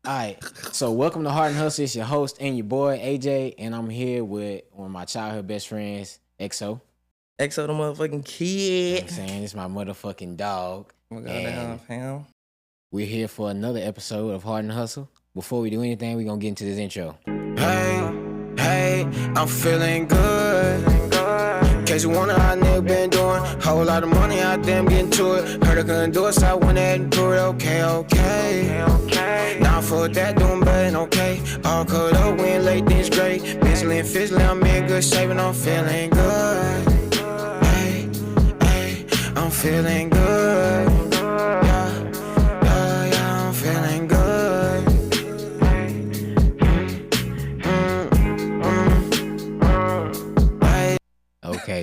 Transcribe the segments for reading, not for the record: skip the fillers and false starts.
All right, so welcome to Heart and Hustle. It's your host and your boy AJ, and I'm here with one of my childhood best friends, XO. XO the motherfucking kid. You know what I'm saying? It's my motherfucking dog. Oh my god, fam. We're here for another episode of Heart and Hustle. Before we do anything, we're gonna get into this intro. Hey, I'm feeling good. In case you wonder how nigga been doing, whole lot of money out there, I'm getting to it. Heard I couldn't do it, so I went ahead and do it. Okay. Now for that, doing better, okay. All cut up, we ain't late, this great. Mentally and physically, I'm in good shape and I'm feeling good. Hey, I'm feeling good. Yeah, I'm feeling good.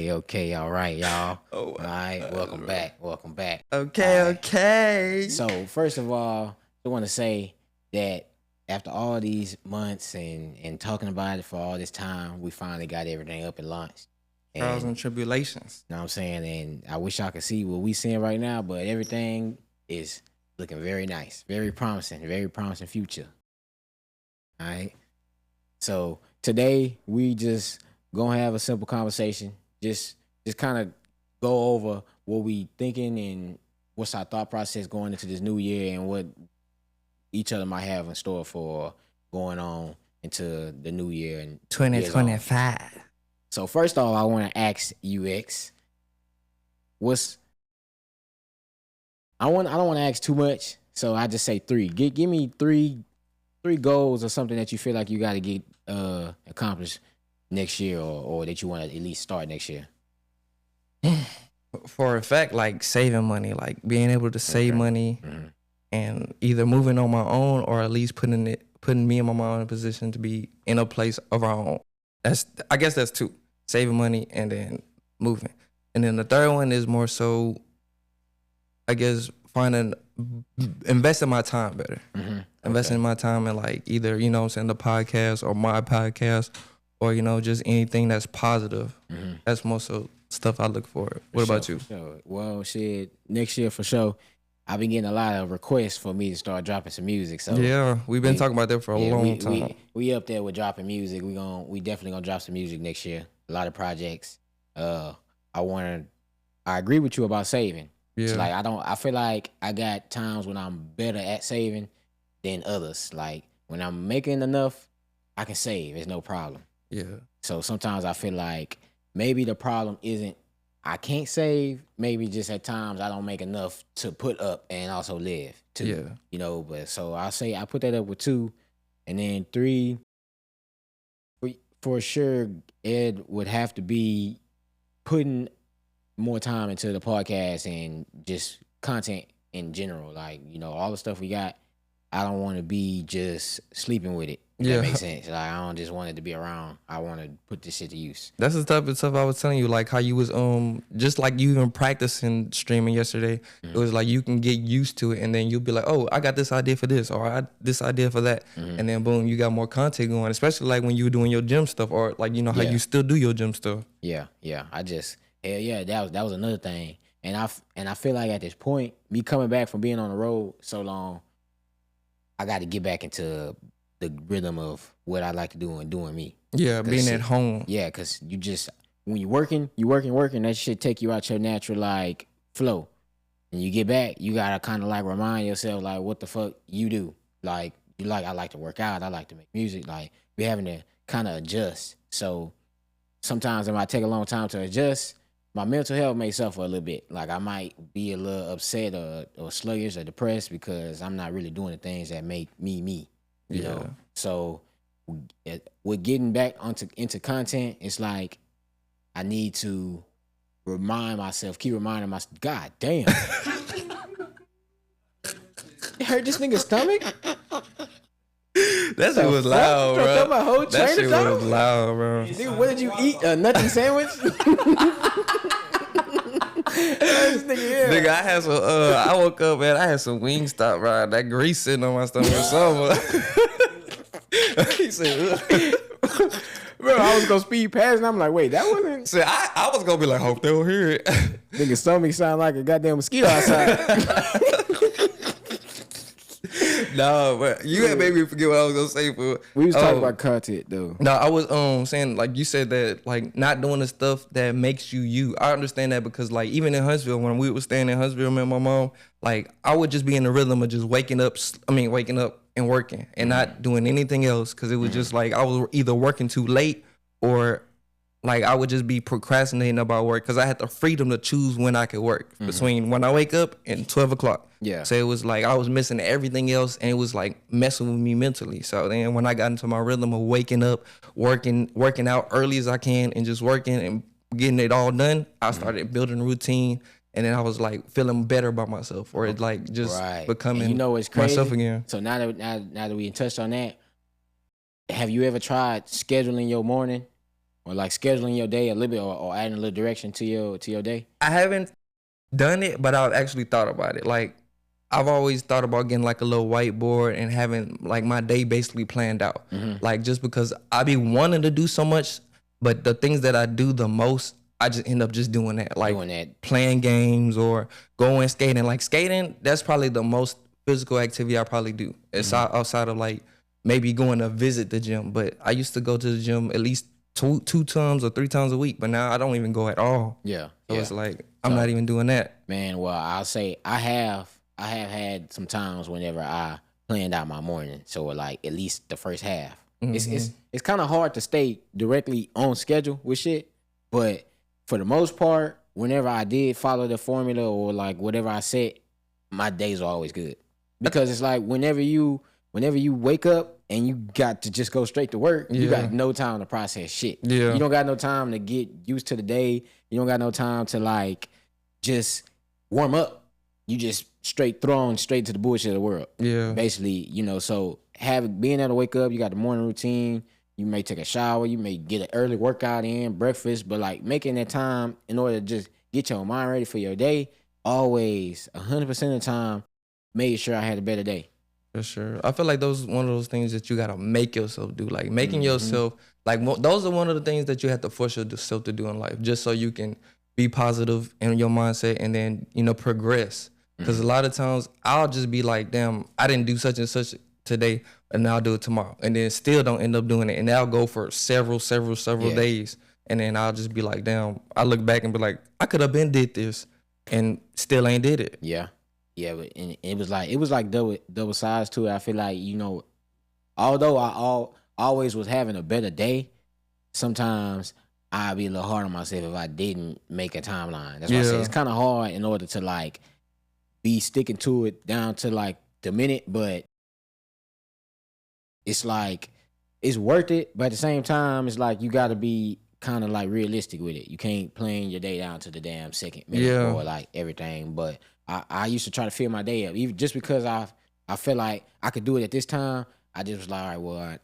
Okay, all right, y'all. Oh, all right, welcome back. Okay. So, first of all, I want to say that after all these months and talking about it for all this time, we finally got everything up and launched. Trials and tribulations. You know what I'm saying? And I wish I could see what we seeing right now, but everything is looking very nice, very promising future. All right. So today we just gonna have a simple conversation. Just kind of go over what we thinking and what's our thought process going into this new year and what each other might have in store for going on into the new year and 2025. So first off, I want to ask you, X, I don't want to ask too much, so I just say three. Give me three goals or something that you feel like you got to get accomplished next year or that you want to at least start next year. For a fact, like saving money, like being able to save money and either moving on my own or at least putting me and my mom in a position to be in a place of our own. I guess that's two. Saving money and then moving. And then the third one is more so, I guess, investing my time better. Investing my time in like either, you know what I'm saying, the podcast or my podcast or, you know, just anything that's positive. That's most of stuff I look for. What about you? Sure. Well, shit, next year for sure. I've been getting a lot of requests for me to start dropping some music. So yeah, we've been talking about that for a long time. We up there with dropping music. We definitely gonna drop some music next year. A lot of projects. I agree with you about saving. Yeah. It's like I feel like I got times when I'm better at saving than others. Like when I'm making enough, I can save. It's no problem. Yeah. So sometimes I feel like maybe the problem isn't I can't save. Maybe just at times I don't make enough to put up and also live too. Yeah. You know, but so I say I put that up with 2, and then 3. For sure, Ed would have to be putting more time into the podcast and just content in general. Like, you know, all the stuff we got, I don't want to be just sleeping with it. That makes sense. Like, I don't just want it to be around. I want to put this shit to use. That's the type of stuff I was telling you, like how you was just like you even practicing streaming yesterday. It was like you can get used to it, and then you'll be like, oh, I got this idea for this, or this idea for that, and then boom, you got more content going. Especially like when you were doing your gym stuff, or like you know how you still do your gym stuff. Yeah. That was another thing, and I feel like at this point, me coming back from being on the road so long, I got to get back into the rhythm of what I like to do and doing me. Yeah, being at home. Yeah, because you just, when you working, that shit take you out your natural, like, flow. And you get back, you got to kind of, like, remind yourself, like, what the fuck you do. Like, I like to work out. I like to make music. Like, we having to kind of adjust. So sometimes it might take a long time to adjust. My mental health may suffer a little bit. Like, I might be a little upset or sluggish or depressed because I'm not really doing the things that make me. You know, so with getting back into content, it's like I need to keep reminding myself. God damn, you hurt this nigga's stomach. That shit was loud, bro. My whole that shit was loud, bro. Dude, what did you eat? A nothing sandwich? Nigga, I had some. I woke up, man. I had some Wingstop, right? That grease sitting on my stomach or something. He said, bro, I was gonna speed past, and I'm like, wait, that wasn't. See, I was gonna be like, hope they don't hear it. Nigga, stomach sound like a goddamn mosquito outside. No, but you had made me forget what I was gonna say. For We was talking about content though. no, I was saying like you said that like not doing the stuff that makes you you. I understand that because like even in Huntsville when we were staying in Huntsville, me and my mom, like I would just be in the rhythm of just waking up and working and not doing anything else because it was just like I was either working too late or like I would just be procrastinating about work because I had the freedom to choose when I could work between when I wake up and 12 o'clock. Yeah. So it was like I was missing everything else and it was like messing with me mentally. So then when I got into my rhythm of waking up, working out early as I can and just working and getting it all done, I started building a routine and then I was like feeling better about myself or it like just becoming and you know what's crazy? myself again. So now that we touched on that, have you ever tried scheduling your morning? Or like scheduling your day a little bit, or adding a little direction to your day. I haven't done it, but I've actually thought about it. Like I've always thought about getting like a little whiteboard and having like my day basically planned out. Like just because I be wanting to do so much, but the things that I do the most, I just end up just doing that. Like playing games or going skating. Like skating, that's probably the most physical activity I probably do. It's outside of like maybe going to visit the gym. But I used to go to the gym at least two times or 3 times a week, but now I don't even go at all. Yeah. So it's like I'm not even doing that. Man, well, I'll say I have had some times whenever I planned out my morning. So like at least the first half. It's kind of hard to stay directly on schedule with shit, but for the most part, whenever I did follow the formula or like whatever I set, my days are always good. Because it's like whenever you wake up and you got to just go straight to work, you got no time to process shit. Yeah. You don't got no time to get used to the day. You don't got no time to like just warm up. You just straight thrown straight to the bullshit of the world. Yeah. Basically, you know, so being able to wake up, you got the morning routine, you may take a shower, you may get an early workout in, breakfast, but like making that time in order to just get your mind ready for your day, always 100% of the time made sure I had a better day. For sure. I feel like those one of those things that you gotta make yourself do. Like making yourself like those are one of the things that you have to force yourself to do in life, just so you can be positive in your mindset and then progress. Because a lot of times I'll just be like, damn, I didn't do such and such today, and I'll do it tomorrow, and then still don't end up doing it, and I'll go for several days, and then I'll just be like, damn. I look back and be like, I could have been did this, and still ain't did it. Yeah. Yeah, but it was like double sides to it. I feel like, although I always was having a better day, sometimes I'd be a little hard on myself if I didn't make a timeline. That's why I say it's kind of hard in order to like be sticking to it down to like the minute, but it's like it's worth it. But at the same time, it's like you got to be kind of like realistic with it. You can't plan your day down to the damn second minute or like everything, but I used to try to fill my day up, even just because I felt like I could do it at this time. I just was like, all right, well,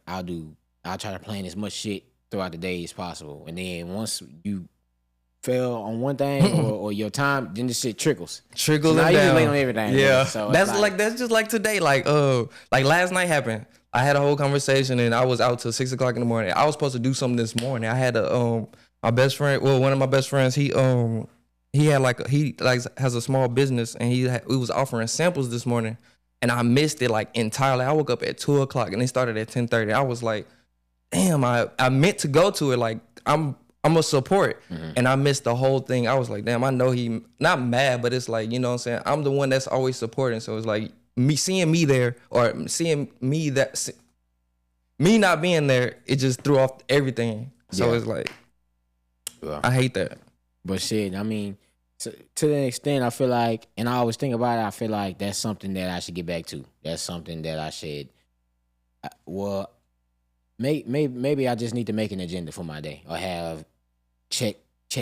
I'll try to plan as much shit throughout the day as possible. And then once you fail on one thing or your time, then this shit trickles. Trickles so down. Now you late on everything. Yeah, man. So that's just like today. Like last night happened. I had a whole conversation and I was out till 6 o'clock in the morning. I was supposed to do something this morning. I had my best friend. Well, one of my best friends. He has a small business and he was offering samples this morning and I missed it like entirely. I woke up at 2 o'clock and they started at 10:30. I was like, damn, I meant to go to it. Like I'm a support and I missed the whole thing. I was like, damn, I know he not mad, but it's like, you know what I'm saying? I'm the one that's always supporting. So it's like seeing me there or seeing me not being there, it just threw off everything. So it's like, I hate that. But shit, I mean, to the extent I feel like, and I always think about it, I feel like that's something that I should get back to. That's something that I should, maybe I just need to make an agenda for my day or have check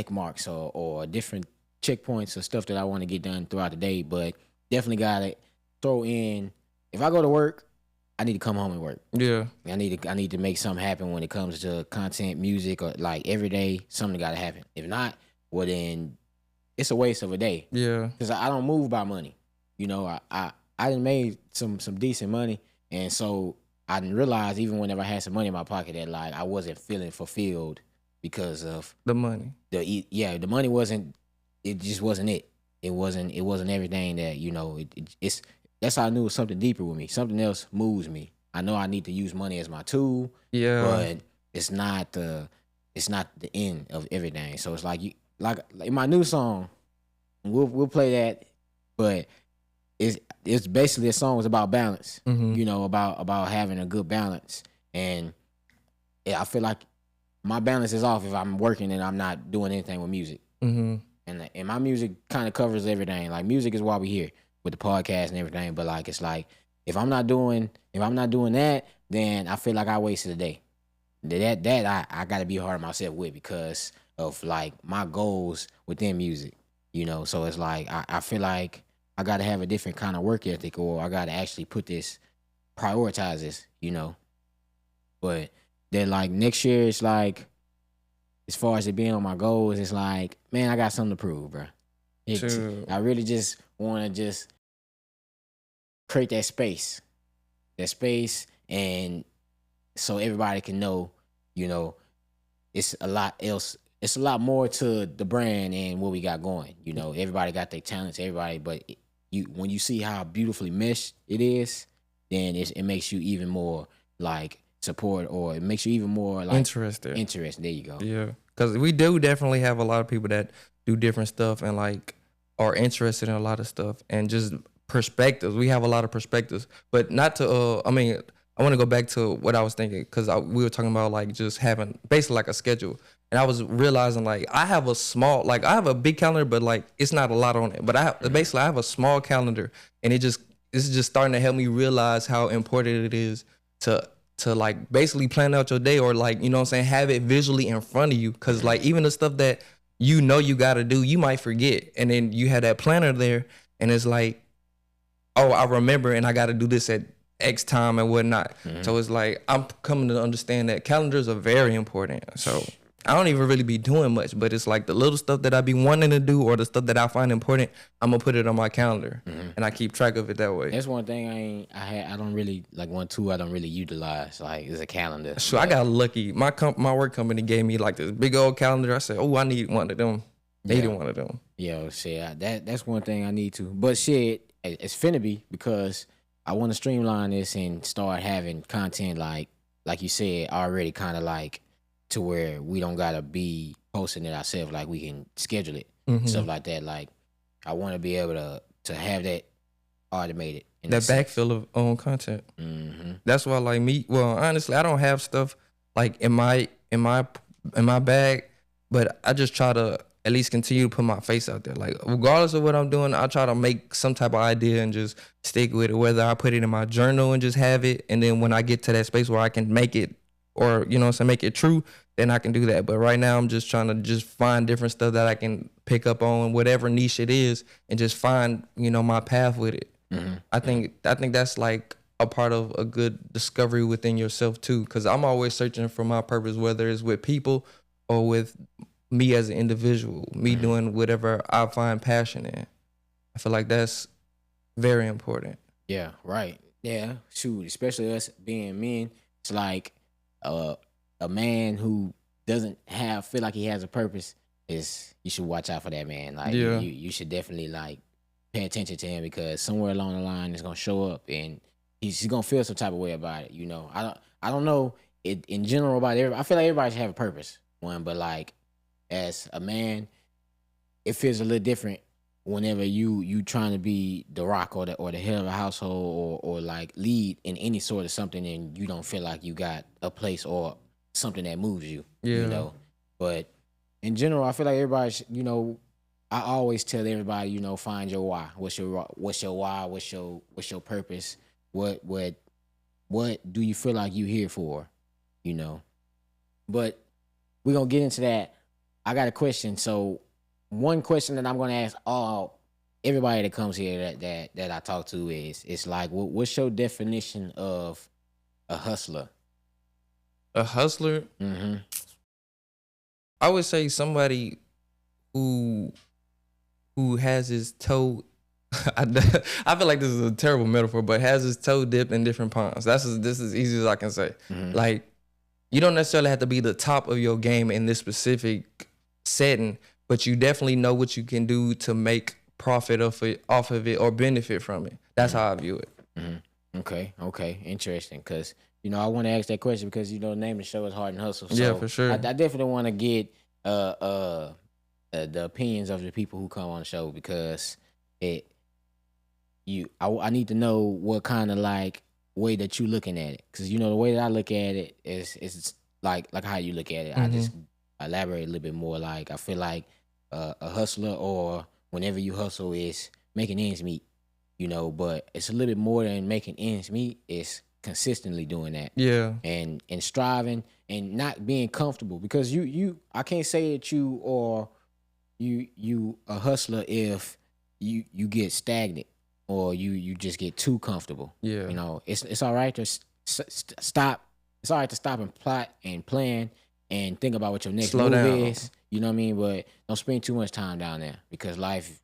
marks or different checkpoints or stuff that I want to get done throughout the day. But definitely got to throw in, if I go to work, I need to come home and work. Yeah. I need to make something happen when it comes to content, music, or like every day, something got to happen. If not, well then it's a waste of a day. Yeah. Because I don't move by money. You know, I done made some decent money, and so I didn't realize even whenever I had some money in my pocket that like I wasn't feeling fulfilled because of the money. The money wasn't. It just wasn't it. It wasn't everything that it's. that's how I knew it was something deeper with me. Something else moves me. I know I need to use money as my tool. Yeah. But it's not the end of everything. So it's like like my new song, we'll play that, but it's basically a song is about balance. You know, about having a good balance. And I feel like my balance is off if I'm working and I'm not doing anything with music. And my music kind of covers everything. Like music is why we here with the podcast and everything. But like it's like if I'm not doing that, then I feel like I wasted a day. That I gotta be hard on myself with because of like my goals within music. You know, so it's like I feel like I gotta have a different kind of work ethic, or I gotta actually prioritize this. You know, but then like next year, it's like as far as it being on my goals, it's like, man, I got something to prove, bro. I really just want to just create that space, and so everybody can know, you know, it's a lot else. It's a lot more to the brand and what we got going. You know, everybody got their talents, but when you see how beautifully meshed it is, then it makes you even more like support, or it makes you even more like interested. There you go. Yeah, because we do definitely have a lot of people that do different stuff and like are interested in a lot of stuff and just perspectives. We have a lot of perspectives, but not to. I mean, I want to go back to what I was thinking because we were talking about like just having basically like a schedule, and I was realizing like I have a big calendar, but like it's not a lot on it. But I have a small calendar, and it's just starting to help me realize how important it is to like basically plan out your day, or like, you know what I'm saying, have it visually in front of you. Cause like even the stuff that you know you gotta do, you might forget. And then you have that planner there and it's like, oh, I remember and I gotta do this at X time and whatnot. So it's like, I'm coming to understand that calendars are very important. So I don't even really be doing much, but it's like the little stuff that I be wanting to do or the stuff that I find important, I'm gonna put it on my calendar and I keep track of it that way. That's one thing I don't really like. I don't really utilize like is a calendar. So I got lucky. My work company gave me like this big old calendar. I said, oh, I need one of them. Needed one of them. Yo, shit, that's one thing I need to. But shit, it's finna be because I want to streamline this and start having content like you said already, kind of like to where we don't gotta be posting it ourselves. Like we can schedule it, stuff like that. Like I want to be able to have that automated. That backfill of own content. That's why, like me. Well, honestly, I don't have stuff like in my bag, but I just try to at least continue to put my face out there. Like regardless of what I'm doing, I try to make some type of idea and just stick with it. Whether I put it in my journal and just have it, and then when I get to that space where I can make it, or you know what I'm saying, make it true, then I can do that. But right now I'm just trying to just find different stuff that I can pick up on, whatever niche it is, and just find, you know, my path with it. I think that's like a part of a good discovery within yourself too, because I'm always searching for my purpose, whether it's with people or with me as an individual, me doing whatever I find passion in. I feel like that's very important. Yeah, right. Yeah, shoot, especially us being men, it's like a man who doesn't feel like he has a purpose you should watch out for that man. Like you should definitely like pay attention to him, because somewhere along the line it's gonna show up and he's gonna feel some type of way about it. You know, I don't know it in general about everybody. I feel like everybody should have a purpose, but like as a man, it feels a little different whenever you trying to be the rock or the head of a household or like lead in any sort of something, and you don't feel like you got a place or something that moves you. You know, but in general, I feel like everybody you know, I always tell everybody, you know, find your why. What's your why? What's your purpose? What do you feel like you here for? You know, but we're gonna get into that. I got a question. So one question that I'm gonna ask everybody that comes here that I talk to is, it's like, what's your definition of a hustler? A hustler? I would say somebody who has his toe. I feel like this is a terrible metaphor, but has his toe dipped in different ponds. This is as easy as I can say. Like, you don't necessarily have to be the top of your game in this specific setting, but you definitely know what you can do to make profit off of it or benefit from it. That's how I view it. Okay, interesting. Because I want to ask that question because the name of the show is Hard and Hustle. So Yeah, for sure. I definitely want to get the opinions of the people who come on the show because I need to know what kind of like way that you looking at it. Because the way that I look at it is like how you look at it. I just elaborate a little bit more. Like I feel like a hustler or whenever you hustle is making ends meet. But it's a little bit more than making ends meet. It's consistently doing that. Yeah. And striving and not being comfortable because I can't say that you a hustler if you get stagnant or you just get too comfortable. Yeah. It's all right to stop. It's all right to stop and plot and plan and think about what your next move is. You know what I mean? But don't spend too much time down there because life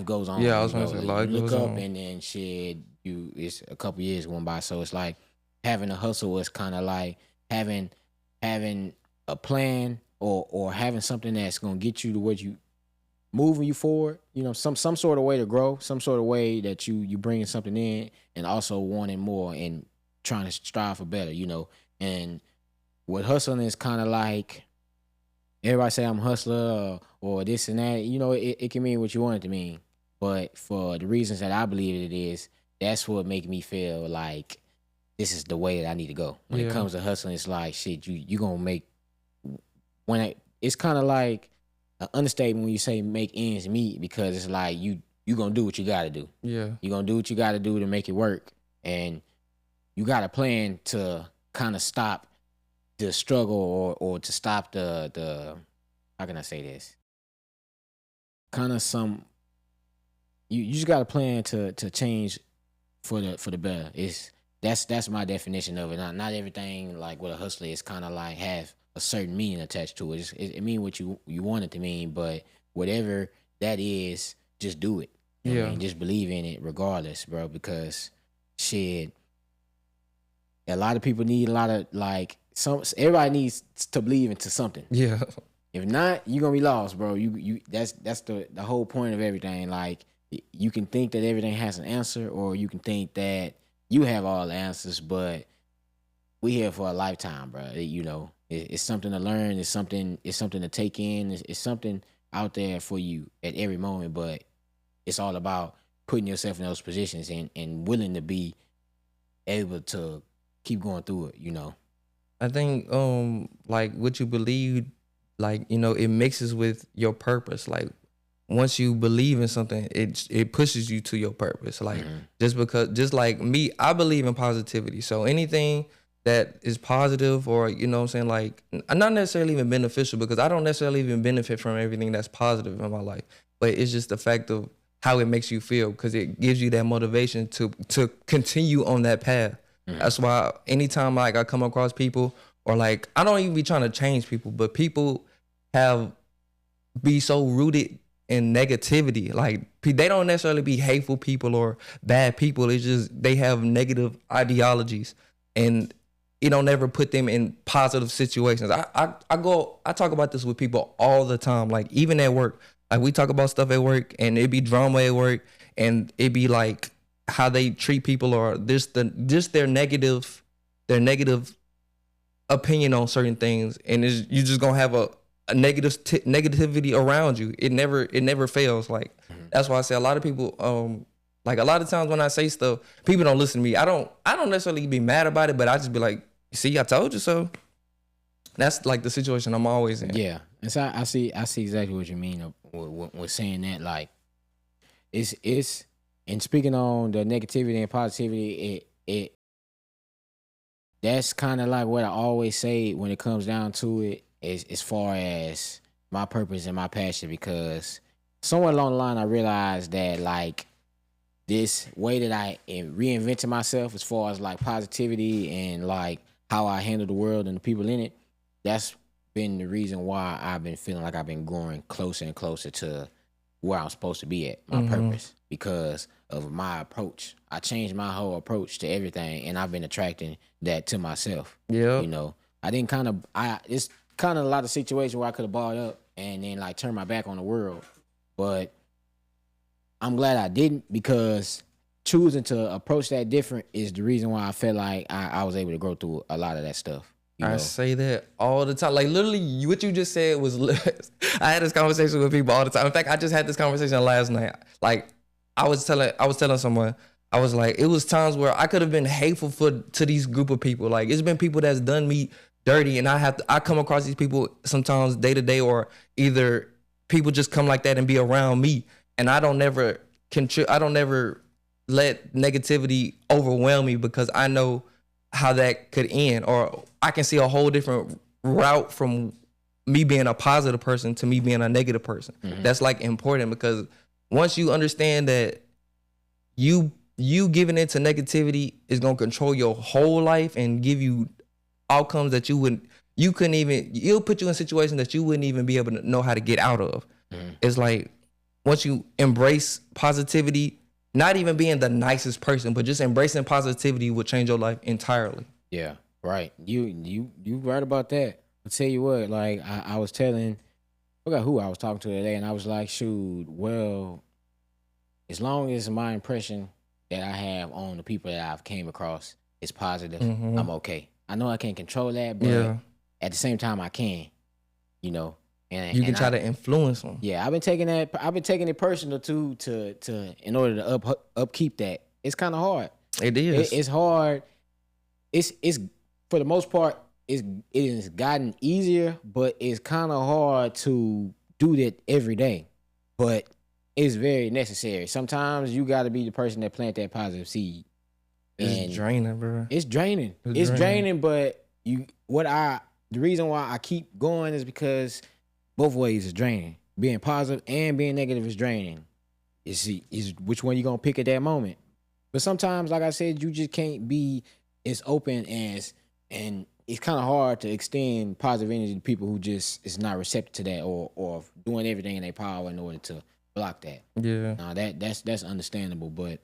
goes on. Yeah, I was going to say life goes on. You look up and then shit, it's a couple years going by. So it's like having a hustle is kind of like having a plan or having something that's going to get you to what you moving you forward. Some sort of way to grow, some sort of way that you bringing something in and also wanting more and trying to strive for better. And what hustling is kind of like. Everybody say I'm a hustler or this and that. It can mean what you want it to mean. But for the reasons that I believe it is, that's what make me feel like this is the way that I need to go. When it comes to hustling, it's like, shit, you going to make... It's kind of like an understatement when you say make ends meet because it's like you going to do what you got to do. Yeah. You're going to do what you got to do to make it work. And you got a plan to kind of stop the struggle or to stop the how can I say this? Kind of you just got a plan to change for the better. That's my definition of it. Not everything like what a hustler is kind of like have a certain meaning attached to it. It mean what you want it to mean, but whatever that is, just do it. You know what I mean? Just believe in it regardless, bro, because shit, a lot of people need a lot of like everybody needs to believe into something. Yeah. If not, you're gonna be lost, bro. That's the whole point of everything. Like you can think that everything has an answer, or you can think that you have all the answers, but we here for a lifetime, bro. It's something to learn, it's something to take in, it's something out there for you at every moment, but it's all about putting yourself in those positions and willing to be able to keep going through it, I think like what you believe, like it mixes with your purpose. Like once you believe in something, it pushes you to your purpose. Like just like me, I believe in positivity. So anything that is positive or what I'm saying, like not necessarily even beneficial, because I don't necessarily even benefit from everything that's positive in my life, but it's just the fact of how it makes you feel, because it gives you that motivation to continue on that path. That's why anytime like I come across people, or like I don't even be trying to change people, but people be so rooted in negativity. Like they don't necessarily be hateful people or bad people. It's just they have negative ideologies, and it don't ever put them in positive situations. I talk about this with people all the time. Like even at work, like we talk about stuff at work, and it be drama at work, and it be like how they treat people, or just their negative opinion on certain things, and you just gonna have a negativity around you. It never fails. Like that's why I say a lot of people like a lot of times when I say stuff, people don't listen to me. I don't necessarily be mad about it, but I just be like, see, I told you so. That's like the situation I'm always in. Yeah, and so I see exactly what you mean with saying that. Like it's and speaking on the negativity and positivity, it that's kind of like what I always say when it comes down to it, is as far as my purpose and my passion, because somewhere along the line I realized that like this way that I am reinventing myself as far as like positivity and like how I handle the world and the people in it, that's been the reason why I've been feeling like I've been growing closer and closer to where I'm supposed to be at, my purpose, because of my approach. I changed my whole approach to everything, and I've been attracting that to myself. Yeah. It's kind of a lot of situations where I could have balled up and then like turn my back on the world, but I'm glad I didn't, because choosing to approach that different is the reason why I felt like I was able to grow through a lot of that stuff. I say that all the time. Like literally, what you just said was. I had this conversation with people all the time. In fact, I just had this conversation last night. Like, I was telling someone, I was like, it was times where I could have been hateful to these group of people. Like, it's been people that's done me dirty, and I come across these people sometimes day to day, or either people just come like that and be around me, and I don't never let negativity overwhelm me because I know how that could end, or I can see a whole different route from me being a positive person to me being a negative person. Mm-hmm. That's like important, because once you understand that you giving into negativity is gonna control your whole life and give you outcomes that it'll put you in situations that you wouldn't even be able to know how to get out of. Mm-hmm. It's like once you embrace positivity, not even being the nicest person, but just embracing positivity will change your life entirely. Yeah, right. You right about that. I'll tell you what, like I was telling, I forgot who I was talking to today, and I was like, shoot, well, as long as my impression that I have on the people that I've came across is positive, mm-hmm. I'm okay. I know I can't control that, but at the same time I can, you know. And you can try to influence them. Yeah, I've been taking it personal too to in order to upkeep that. It's kind of hard. It is. It's hard. It's for the most part it has gotten easier, but it's kind of hard to do that every day. But it's very necessary. Sometimes you got to be the person that plant that positive seed. It's draining, bro. It's draining. It's draining, but the reason why I keep going is because both ways is draining. Being positive and being negative is draining. Is which one you gonna pick at that moment. But sometimes, like I said, you just can't be as open and it's kind of hard to extend positive energy to people who just is not receptive to that or doing everything in their power in order to block that. Yeah. Now that's understandable, but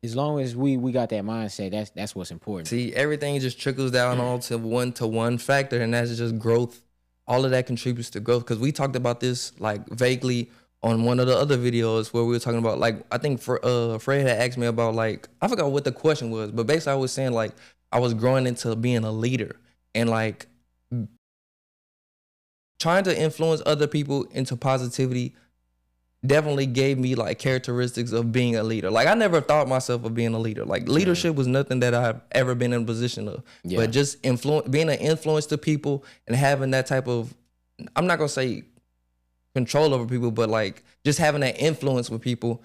as long as we got that mindset, that's what's important. See, everything just trickles down all to one factor, and that's just growth. All of that contributes to growth, because we talked about this like vaguely on one of the other videos where we were talking about, like, I think Fred had asked me about, like, I forgot what the question was, but basically I was saying, like, I was growing into being a leader, and like trying to influence other people into positivity definitely gave me like characteristics of being a leader. Like, I never thought myself of being a leader. Like, leadership was nothing that I've ever been in a position of. Yeah. But just being an influence to people and having that type of, I'm not gonna say control over people, but like just having that influence with people,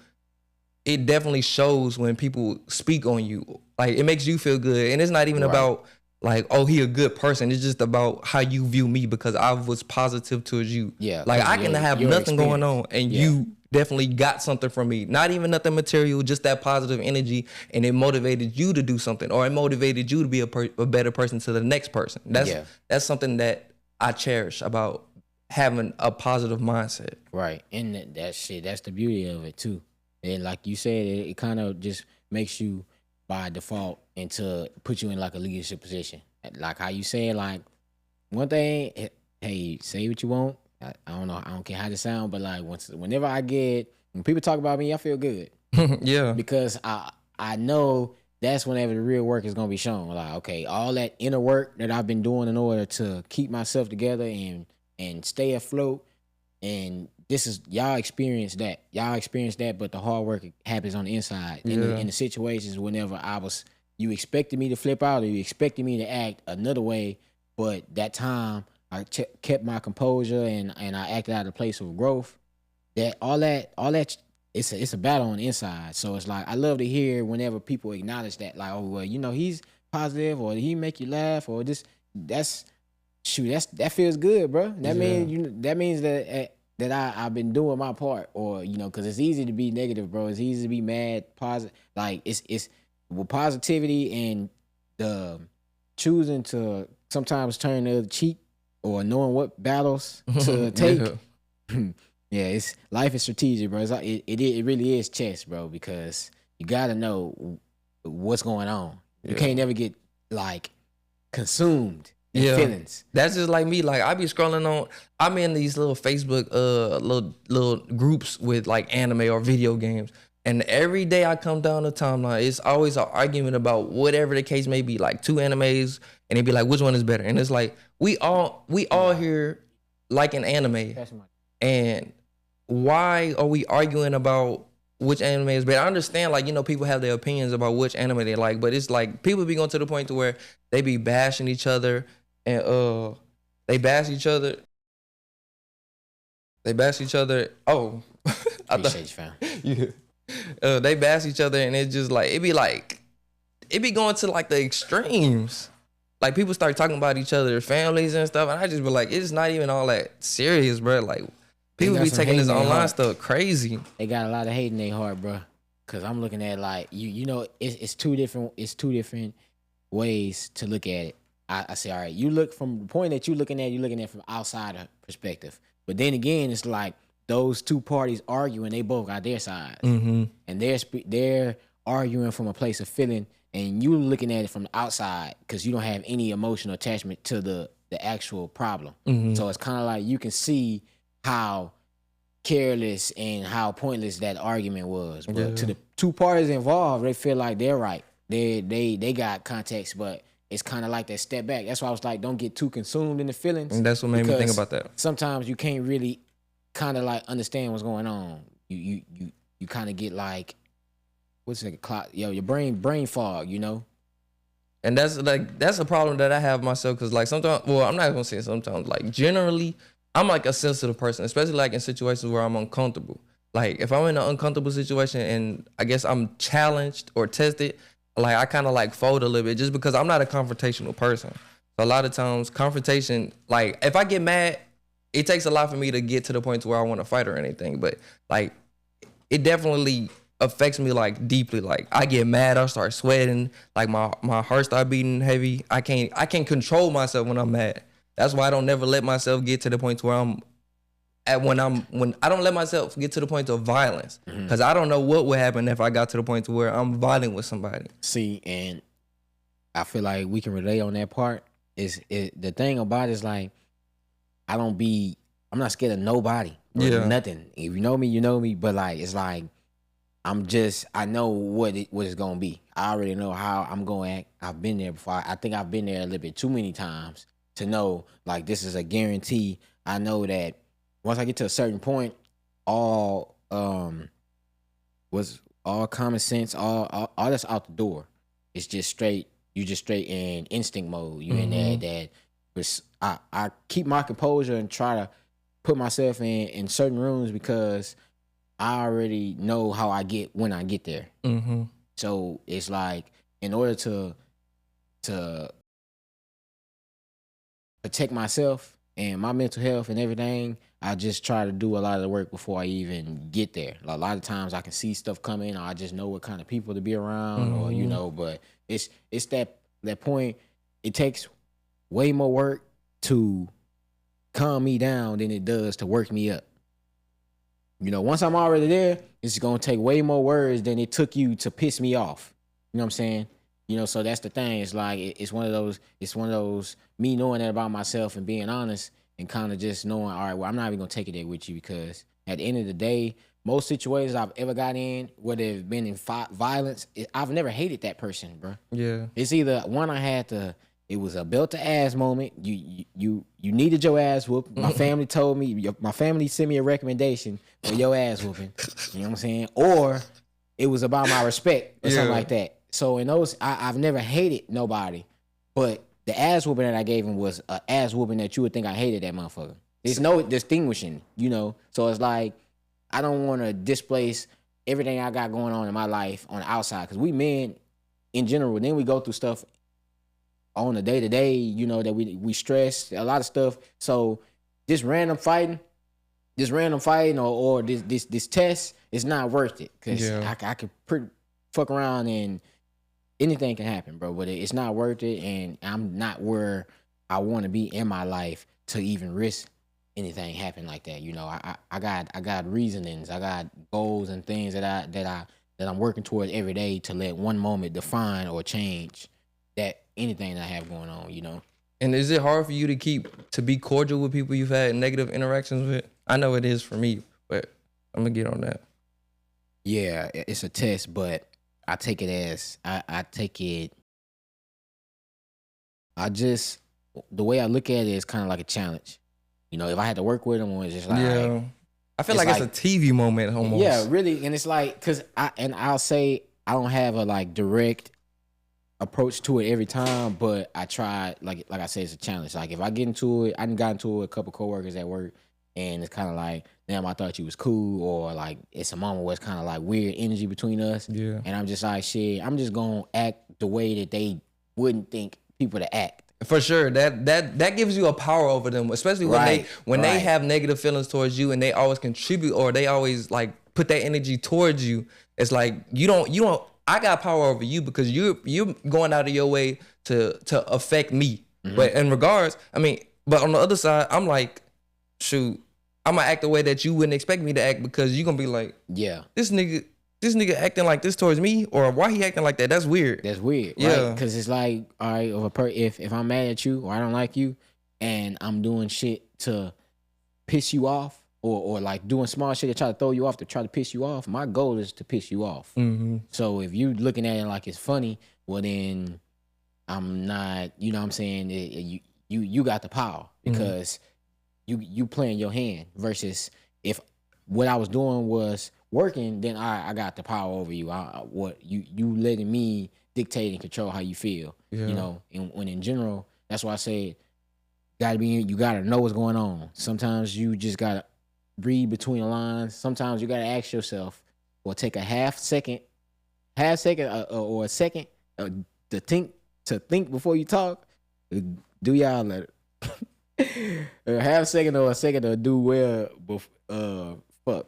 it definitely shows when people speak on you. Like, it makes you feel good. And it's not even about like, oh, he a good person. It's just about how you view me, because I was positive towards you. Yeah. Like, I can have nothing going on, and you definitely got something from me. Not even nothing material, just that positive energy, and it motivated you to do something, or it motivated you to be a better person to the next person. That's something that I cherish about having a positive mindset. Right. And that's the beauty of it too. And like you said, it kind of just makes you by default and to put you in like a leadership position. Like how you said, like, one thing, hey, say what you want. I don't know, I don't care how it sound, but like whenever when people talk about me, I feel good. Yeah. Because I know that's whenever the real work is gonna be shown. Like, okay, all that inner work that I've been doing in order to keep myself together and stay afloat, and this is y'all experience that, but the hard work happens on the inside. In the situations whenever you expected me to flip out, or you expected me to act another way, but that time I kept my composure and I acted out of a place of growth. All that it's a battle on the inside. So it's like, I love to hear whenever people acknowledge that, like, oh well, you know, he's positive, or he make you laugh, or this. That feels good, bro. That means that I've been doing my part, or, you know, because it's easy to be negative, bro. It's easy to be mad, positive. Like, it's with positivity and the choosing to sometimes turn the other cheek, or knowing what battles to take. Yeah, life is strategic, bro. It really is chess, bro, because you gotta know what's going on. You can't never get like consumed. Feelings. That's just like me. Like, I be scrolling on, I'm in these little Facebook little groups with like anime or video games, And every day I come down the timeline, it's always an argument about whatever the case may be, like 2 animes, and it'd be like, which one is better? And it's like we all here like an anime. And why are we arguing about which anime is better? I understand, like, you know, people have their opinions about which anime they like, but it's like people be going to the point to where they be bashing each other and they bash each other. Oh, Appreciate you, fam. Yeah. They bash each other, and it's just like it be going to like the extremes. Like people start talking about each other's families and stuff, and I just be like, it's not even all that serious, bro. Like people be taking this online stuff crazy. They got a lot of hate in their heart, bro. Cause I'm looking at like you know, it's two different ways to look at it. I say, all right, you look from the point that you're looking at from outsider perspective. But then again, it's like those two parties arguing, they both got their sides, and they're arguing from a place of feeling, and you looking at it from the outside because you don't have any emotional attachment to the actual problem. So it's kind of like you can see how careless and how pointless that argument was. But to the two parties involved, they feel like they're right. They got context, but it's kind of like that step back. That's why I was like, don't get too consumed in the feelings. And that's what made me think about that. Sometimes you can't really kind of like understand what's going on. You kind of get like, what's it, your brain fog, you know? And that's a problem that I have myself, because like sometimes, well, I'm not gonna say sometimes, like generally I'm like a sensitive person, especially like in situations where I'm uncomfortable. Like if I'm in an uncomfortable situation and I guess I'm challenged or tested, like I kind of like fold a little bit just because I'm not a confrontational person. So a lot of times confrontation, like if I get mad, it takes a lot for me to get to the point to where I want to fight or anything. But like it definitely affects me like deeply. Like I get mad, I start sweating, like my heart start beating heavy. I can't control myself when I'm mad. That's why I don't never let myself get to the point where when I don't let myself get to the point of violence, because I don't know what would happen if I got to the point to where I'm violent with somebody. See, and I feel like we can relate on that part. The thing about it is like I'm not scared of nobody. Nothing. If you know me, you know me. But like it's like I know what it's gonna be. I already know how I'm gonna act. I've been there before. I think I've been there a little bit too many times to know like this is a guarantee. I know that once I get to a certain point, all common sense, all that's out the door. It's just straight. You just straight in instinct mode. You in that. I keep my composure and try to put myself in certain rooms because I already know how I get when I get there. So it's like in order to protect myself and my mental health and everything, I just try to do a lot of the work before I even get there. Like, a lot of times I can see stuff coming, or I just know what kind of people to be around, or you know. But it's that point. It takes way more work to calm me down than it does to work me up. You know, once I'm already there, it's gonna take way more words than it took you to piss me off. You know what I'm saying? You know, so that's the thing. It's like it's one of those me knowing that about myself and being honest and kind of just knowing, all right, well, I'm not even gonna take it there with you, because at the end of the day, most situations I've ever got in, whether it's been in violence, I've never hated that person, bro. Yeah, it's either one it was a belt to ass moment. You needed your ass whooped. My family told me, my family sent me a recommendation for your ass whooping. You know what I'm saying? Or it was about my respect or something like that. So in those, I've never hated nobody, but the ass whooping that I gave him was an ass whooping that you would think I hated that motherfucker. There's no distinguishing, you know? So it's like, I don't want to displace everything I got going on in my life on the outside, because we men in general, then we go through stuff on a day-to-day, you know, that we stress, a lot of stuff. So this random fighting or this test is not worth it, because I could fuck around and anything can happen, bro. But it's not worth it, and I'm not where I want to be in my life to even risk anything happen like that. You know, I got reasonings, I got goals and things that I'm working towards every day to let one moment define or change that anything that I have going on, you know. And is it hard for you to be cordial with people you've had negative interactions with? I know it is for me, but I'm gonna get on that. Yeah, it's a test, but I take it as I take it. I just the way I look at it is kind of like a challenge. You know, if I had to work with them, it's just like Yeah. I feel it's like it's a TV moment almost. yeah, really, and it's like because I'll say I don't have a like direct approach to it every time, but I try like I said, it's a challenge. Like if I get into it, I done got into it with a couple coworkers at work, and it's kind of like, damn, I thought you was cool, or like it's a moment where it's kind of like weird energy between us. Yeah. And I'm just like, shit, I'm just gonna act the way that they wouldn't think people to act. For sure, that gives you a power over them, especially when they have negative feelings towards you and they always contribute or they always like put that energy towards you. It's like you don't. I got power over you because you're going out of your way to affect me. Mm-hmm. But in regards, I mean, but on the other side, I'm like, shoot, I'm gonna act the way that you wouldn't expect me to act because you're gonna be like, yeah, this nigga acting like this towards me, or why he acting like that? That's weird. That's weird. Yeah, because it's like, all right, if I'm mad at you or I don't like you, and I'm doing shit to piss you off, or like doing small shit to try to throw you off to try to piss you off, my goal is to piss you off. Mm-hmm. So if you looking at it like it's funny, well then I'm not. You know what I'm saying? You got the power because you playing your hand versus if what I was doing was working, then I got the power over you. What you letting me dictate and control how you feel. Yeah. You know, and when in general, that's why I say you gotta know what's going on. Sometimes you just gotta read between the lines. Sometimes you gotta ask yourself, or take a half second or a second to think before you talk. Do y'all let it? A half second or a second to do well before fuck.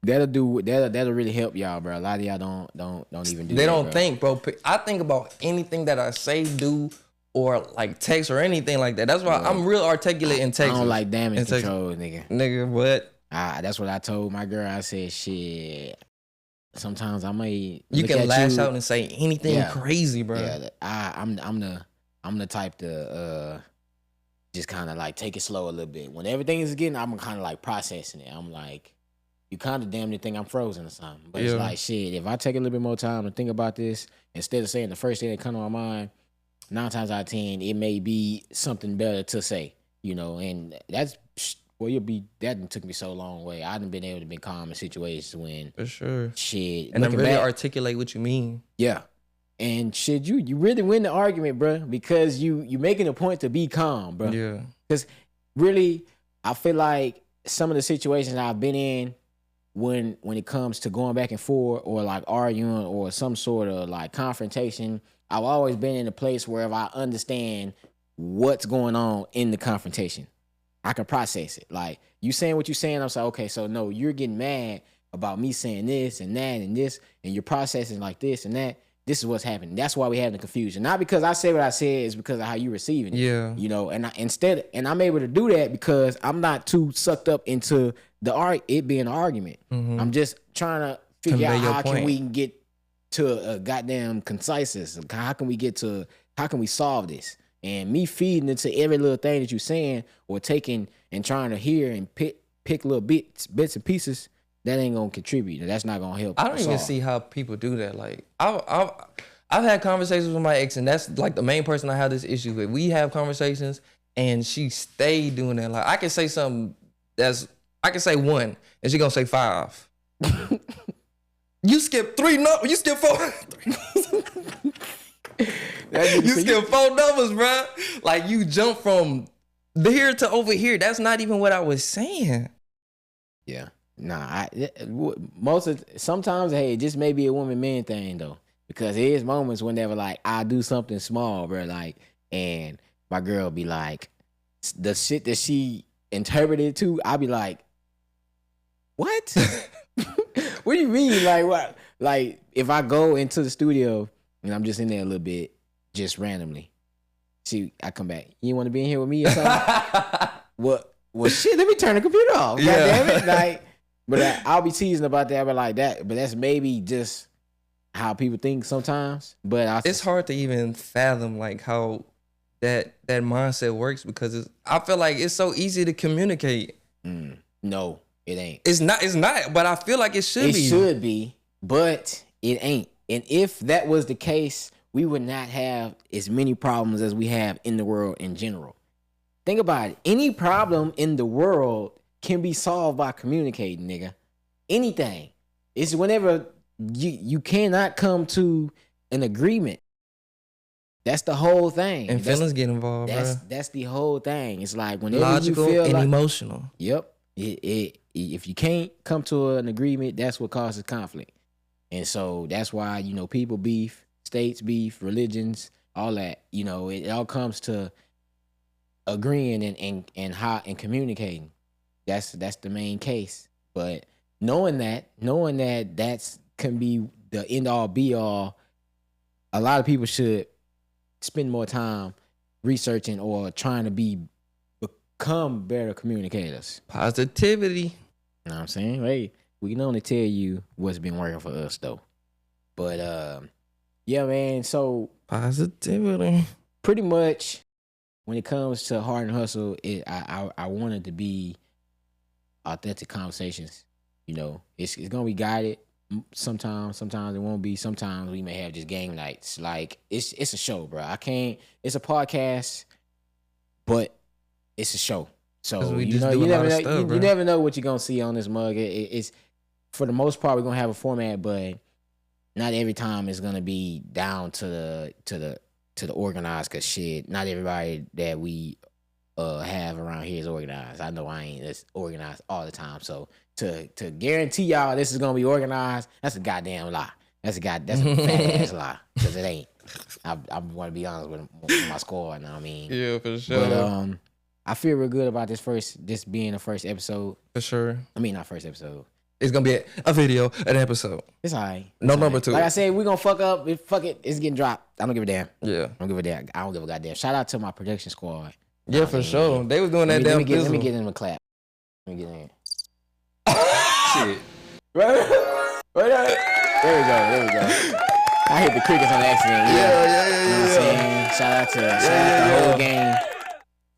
That'll really help y'all, bro. A lot of y'all don't even do. They that, don't bro. think, bro. I think about anything that I say, do, or like text or anything like that. That's why I'm real articulate in text. I don't like damage control, nigga. Nigga, what? That's what I told my girl. I said, shit. Sometimes I may you can lash out and say anything crazy, bro. Yeah, I'm the type to just kind of like take it slow a little bit. When everything is getting, I'm kind of like processing it. I'm like, you kind of damn near think I'm frozen or something. But it's like, shit, if I take a little bit more time to think about this, instead of saying the first thing that comes to my mind, 9 times out of 10, it may be something better to say, you know, and that's, that took me so long way. I done been able to be calm in situations when. For sure. Shit. And then really articulate what you mean. Yeah. And shit, you really win the argument, bro, because you making a point to be calm, bro. Yeah. Because really, I feel like some of the situations I've been in when it comes to going back and forth or like arguing or some sort of like confrontation, I've always been in a place where if I understand what's going on in the confrontation, I can process it. Like, you saying what you saying, I'm saying, okay, so no, you're getting mad about me saying this and that and this, and you're processing like this and that. This is what's happening. That's why we having the confusion. Not because I said what I said, it's because of how you receiving it. Yeah. You know, and I'm able to do that because I'm not too sucked up into it being an argument. Mm-hmm. I'm just trying to figure out how can we get to a goddamn conciseness. How can we solve this? And me feeding into every little thing that you're saying or taking and trying to hear and pick little bits and pieces, that ain't gonna contribute. That's not gonna help. I don't even see how people do that. Like I've had conversations with my ex, and that's like the main person I have this issue with. We have conversations, and she stayed doing that. Like I can say something I can say 1, and she gonna say 5. You skip 3 numbers. You skip 4. You skip 4 numbers, bro. Like you jump from here to over here. That's not even what I was saying. Yeah. Nah, sometimes, hey, this may be a woman-man thing though, because there's moments whenever like I do something small, bro, like, and my girl be like, the shit that she interpreted to, I'll be like, what? What do you mean? Like what? Like if I go into the studio and I'm just in there a little bit, just randomly, I come back. You want to be in here with me or something? What? Well, shit. Let me turn the computer off. God damn it! Like. But I'll be teasing about that, but like that. But that's maybe just how people think sometimes. But it's hard to even fathom like how that mindset works because I feel like it's so easy to communicate. No, it ain't. It's not, but I feel like it should It be. should be, but it ain't. And if that was the case, we would not have as many problems as we have in the world in general. Think about it. Any problem in the world can be solved by communicating, nigga. Anything. It's whenever you cannot come to an agreement. That's the whole thing. And feelings get involved, bro. That's the whole thing. It's like whenever Logical you feel and like, emotional. Yep. If you can't come to an agreement, that's what causes conflict. And so that's why, you know, people beef, states beef, religions, all that. You know, it all comes to agreeing and communicating. That's the main case. But knowing that that's can be the end all be all, a lot of people should spend more time researching or trying to become better communicators. Positivity. You know what I'm saying? Hey, we can only tell you what's been working for us though. But yeah, man. So Positivity. pretty much when it comes to Hard and Hustle, I want it to be authentic conversations. You know, it's gonna be guided. Sometimes it won't be. Sometimes we may have just game nights. Like it's a show, bro. It's a podcast, but it's a show. So you never know what you're gonna see on this mug. It's for the most part we're gonna have a format, but not every time it's gonna be down to the organized. Cause shit, not everybody that we have around here is organized. I know I ain't as organized all the time. So to guarantee y'all this is gonna be organized, that's a goddamn lie. That's a fat ass lie. Cause it ain't. I want to be honest with my score. You know what I mean? Yeah, for sure. But I feel real good about this being the first episode. For sure. I mean, not first episode. It's gonna be a video, an episode. It's all right. No number two. Like I said, we're gonna fuck up. Fuck it. It's getting dropped. I don't give a damn. Yeah. I don't give a damn. I don't give a goddamn. Shout out to my production squad. Yeah, for sure. They was doing that damn Let me get in the clap. Let me get in. Shit. Right there. There we go. I hit the crickets on accident. Yeah. You know what I'm saying? Shout out to the whole gang.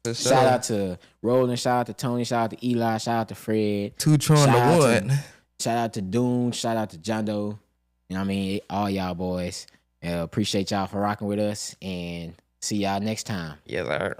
For sure. Shout out to Roland. Shout out to Tony. Shout out to Eli. Shout out to Fred. Tron to one. Shout out to Dune. Shout out to John Doe. You know what I mean? All y'all boys. Appreciate y'all for rocking with us and see y'all next time. Yes, sir.